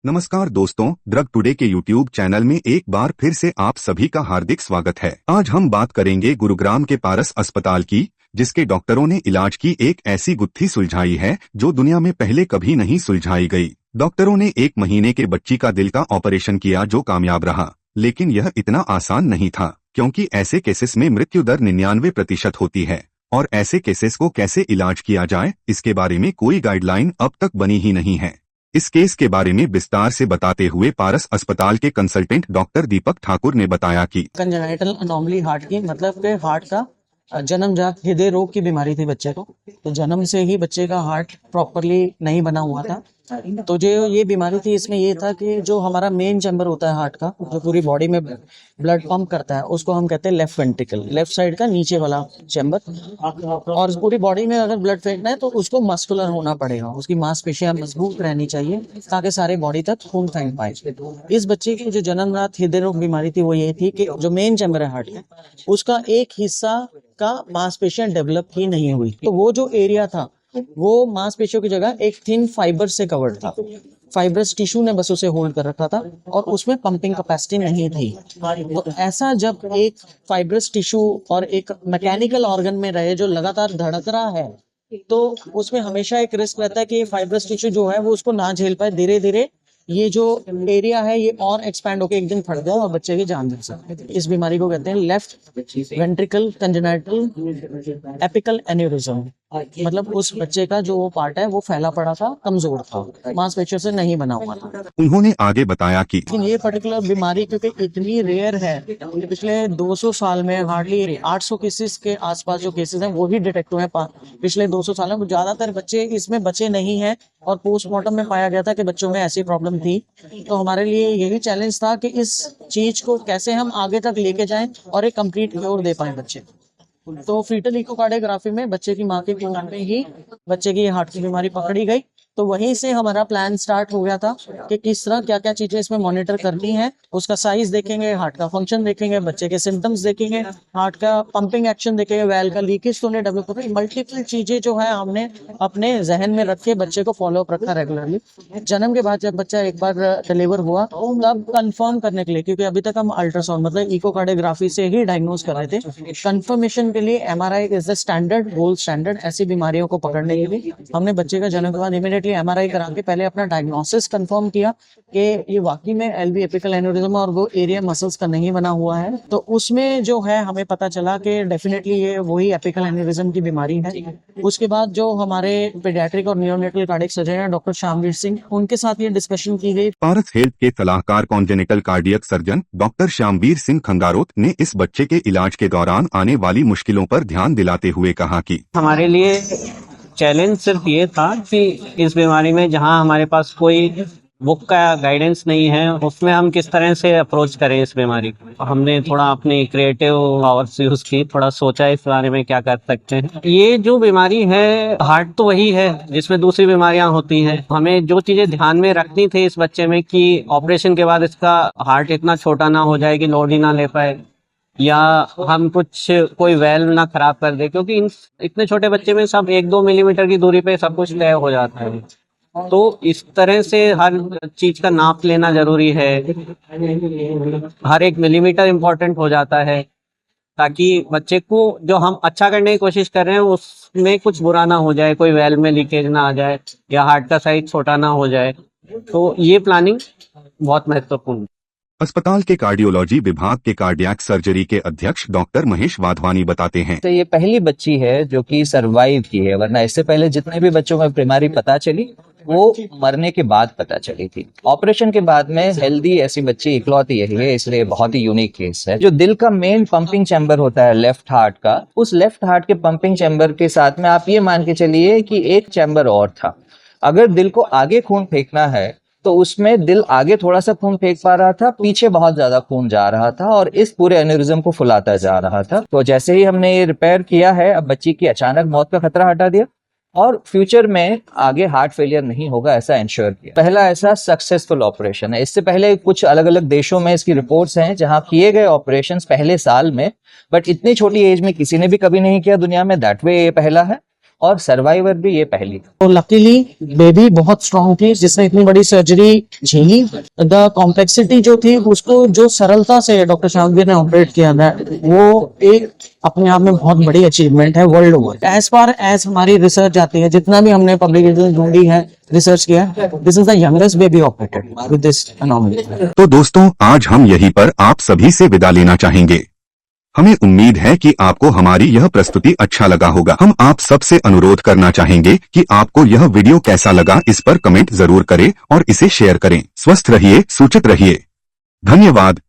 नमस्कार दोस्तों, drug today के यूट्यूब चैनल में एक बार फिर से आप सभी का हार्दिक स्वागत है। आज हम बात करेंगे गुरुग्राम के पारस अस्पताल की, जिसके डॉक्टरों ने इलाज की एक ऐसी गुत्थी सुलझाई है जो दुनिया में पहले कभी नहीं सुलझाई गई। डॉक्टरों ने 1 महीने के बच्ची का दिल का ऑपरेशन किया जो कामयाब रहा, लेकिन यह इतना आसान नहीं था, क्योंकि ऐसे केसेस में मृत्यु दर 99% होती है और ऐसे केसेस को कैसे इलाज किया जाए, इसके बारे में कोई गाइडलाइन अब तक बनी ही नहीं है। इस केस के बारे में विस्तार से बताते हुए पारस अस्पताल के कंसल्टेंट डॉक्टर दीपक ठाकुर ने बताया कि कंजेनिटल अनोमली हार्ट की मतलब के हार्ट का जन्मजात हृदय रोग की बीमारी थी बच्चे को। तो जन्म से ही बच्चे का हार्ट प्रॉपरली नहीं बना हुआ था। तो जो ये बीमारी थी, इसमें ये था कि जो हमारा मेन चैम्बर होता है हार्ट का, जो पूरी बॉडी में ब्लड पंप करता है, उसको हम कहते हैं लेफ्ट वेंट्रिकल, लेफ्ट साइड का नीचे वाला चैम्बर। और पूरी बॉडी में अगर ब्लड फेंकना है तो उसको मस्कुलर होना पड़ेगा, उसकी मांसपेशियां मजबूत रहनी चाहिए ताकि सारे बॉडी तक खून फेंक पाए। इस बच्चे की जो जन्मजात हृदय रोग बीमारी थी वो ये थी कि जो मेन चैम्बर है हार्ट का, उसका एक हिस्सा का मांसपेशियां डेवलप ही नहीं हुई। तो वो जो एरिया था वो मांसपेशियों की जगह एक थिन फाइबर से कवर्ड था। फाइब्रस टिश्यू ने बस उसे होल्ड कर रखा था और उसमें पंपिंग कैपेसिटी नहीं थी। तो ऐसा जब एक फाइब्रस टिश्यू और एक मैकेनिकल ऑर्गन में रहे जो लगातार धड़क रहा है, तो उसमें हमेशा एक रिस्क रहता है कि फाइब्रस टिश्यू जो है वो उसको ना झेल पाए। धीरे धीरे ये जो एरिया है ये और एक्सपैंड होकर एक दिन फट जाए और बच्चे की जान जा सकती है। इस बीमारी को कहते हैं left ventricle congenital apical aneurysm. मतलब उस बच्चे का जो वो पार्ट है वो फैला पड़ा था, कमजोर था, मांसपेशियों से नहीं बना हुआ था। उन्होंने आगे बताया कि लेकिन ये पर्टिकुलर बीमारी क्योंकि इतनी रेयर है, पिछले 200 साल में हार्डली 800 केसेस के आसपास जो केसेस हैं वो ही डिटेक्ट हुए हैं पिछले 200 सालों में। ज्यादातर बच्चे इसमें बचे नहीं हैं और पोस्टमार्टम में पाया गया था कि बच्चों में ऐसी प्रॉब्लम थी। तो हमारे लिए यही चैलेंज था कि इस चीज को कैसे हम आगे तक लेके जाएं और एक कंप्लीट क्योर दे पाए बच्चे। तो फीटल इकोकार्डियोग्राफी में बच्चे की माँ के खून में ही बच्चे की हार्ट की बीमारी पकड़ी गई। तो वहीं से हमारा प्लान स्टार्ट हो गया था कि किस तरह क्या क्या चीजें इसमें मॉनिटर करनी है। उसका साइज देखेंगे, हार्ट का फंक्शन देखेंगे, बच्चे के सिम्टम्स देखेंगे, हार्ट का पंपिंग एक्शन देखेंगे, वेल का लीकेज तो नहीं डेवलप होगा। मल्टीपल चीजें जो है हमने अपने जहन में रख के बच्चे को फॉलो अप रखा रेगुलरली। जन्म के बाद जब बच्चा एक बार डिलीवर हुआ तब कंफर्म करने के लिए, क्योंकि अभी तक हम अल्ट्रासाउंड मतलब इकोकार्डियोग्राफी से ही डायग्नोज कर रहे थे, कंफर्मेशन के लिए MRI is the standard, gold standard. ऐसी बीमारियों को पकड़ने के लिए हमने बच्चे का जन्म के बाद इमीडिएटली MRI करा के पहले अपना डायग्नोसिस कंफर्म किया कि ये वाकई में LV एपिकल एन्यूरिज्म और वो एरिया मसल्स का नहीं बना हुआ है। तो उसमें जो है हमें पता चला कि डेफिनेटली ये वही एपिकल एन्यूरिज्म की बीमारी है। उसके बाद जो हमारे पीडियाट्रिक और नियोनेटल कार्डियक सर्जन हैं डॉक्टर श्यामवीर सिंह, उनके साथ ये डिस्कशन की गई। पारस हेल्थ के सलाहकार congenital cardiac surgeon doctor Shyamveer Singh Khangarot ने इस बच्चे के इलाज के दौरान आने वाली मुश्किलों पर ध्यान दिलाते हुए कहा कि हमारे लिए चैलेंज सिर्फ ये था कि इस बीमारी में जहां हमारे पास कोई बुक का गाइडेंस नहीं है, उसमें हम किस तरह से अप्रोच करें इस बीमारी को। हमने थोड़ा अपनी क्रिएटिव पावर्स यूज की, थोड़ा सोचा इस बारे में क्या कर सकते हैं। ये जो बीमारी है, हार्ट तो वही है जिसमें दूसरी बीमारियां होती हैं। हमें जो चीजें ध्यान में रखनी थी इस बच्चे में कि ऑपरेशन के बाद इसका हार्ट इतना छोटा ना हो जाए कि लोड ही ना ले पाए, या हम कोई वेल्व ना खराब कर दे, क्योंकि इतने छोटे बच्चे में सब 1-2 मिलीमीटर की दूरी पे सब कुछ तय हो जाता है। तो इस तरह से हर चीज का नाप लेना जरूरी है, हर 1 मिलीमीटर इम्पोर्टेंट हो जाता है, ताकि बच्चे को जो हम अच्छा करने की कोशिश कर रहे हैं उसमें कुछ बुरा ना हो जाए, कोई वेल्व में लीकेज ना आ जाए या हार्ट का साइज छोटा ना हो जाए। तो ये प्लानिंग बहुत महत्वपूर्ण है। अस्पताल के कार्डियोलॉजी विभाग के कार्डियक सर्जरी के अध्यक्ष डॉक्टर महेश वाधवानी बताते हैं। तो ये पहली बच्ची है जो कि सरवाइव की है, वरना इससे पहले जितने भी बच्चों में बीमारी पता चली वो मरने के बाद पता चली थी। ऑपरेशन के बाद में हेल्दी ऐसी बच्ची इकलौती यही है, इसलिए बहुत ही यूनिक केस है। जो दिल का मेन पंपिंग चैम्बर होता है लेफ्ट हार्ट का, उस लेफ्ट हार्ट के पंपिंग चैम्बर के साथ में आप ये मान के चलिए कि एक चैम्बर और था। अगर दिल को आगे खून फेंकना है तो उसमें दिल आगे थोड़ा सा खून फेंक पा रहा था, पीछे बहुत ज्यादा खून जा रहा था और इस पूरे एन्यूरिज्म को फुलाता जा रहा था। तो जैसे ही हमने ये रिपेयर किया है, अब बच्ची की अचानक मौत का खतरा हटा दिया और फ्यूचर में आगे हार्ट फेलियर नहीं होगा ऐसा इंश्योर किया। पहला ऐसा सक्सेसफुल ऑपरेशन है। इससे पहले कुछ अलग अलग देशों में इसकी रिपोर्ट्स हैं जहां किए गए ऑपरेशंस पहले साल में, बट इतनी छोटी एज में किसी ने भी कभी नहीं किया दुनिया में, दैट वे ये पहला है। और सर्वाइवर भी ये पहली थी। तो लकीली बेबी बहुत स्ट्रांग थी जिसने इतनी बड़ी सर्जरी झेली। द कॉम्प्लेक्सिटी जो थी उसको जो सरलता से डॉक्टर शाहबीर ने ऑपरेट किया था वो एक अपने आप में बहुत बड़ी अचीवमेंट है world over. As far as हमारी रिसर्च आती है, जितना भी हमने पब्लिकेशन ढूंढी है, रिसर्च किया, this is the youngest baby operated with this anomaly. तो दोस्तों आज हम यहीं पर आप सभी से विदा लेना चाहेंगे। हमें उम्मीद है कि आपको हमारी यह प्रस्तुति अच्छा लगा होगा। हम आप सबसे अनुरोध करना चाहेंगे कि आपको यह वीडियो कैसा लगा इस पर कमेंट जरूर करें और इसे शेयर करें। स्वस्थ रहिए, सूचित रहिए। धन्यवाद।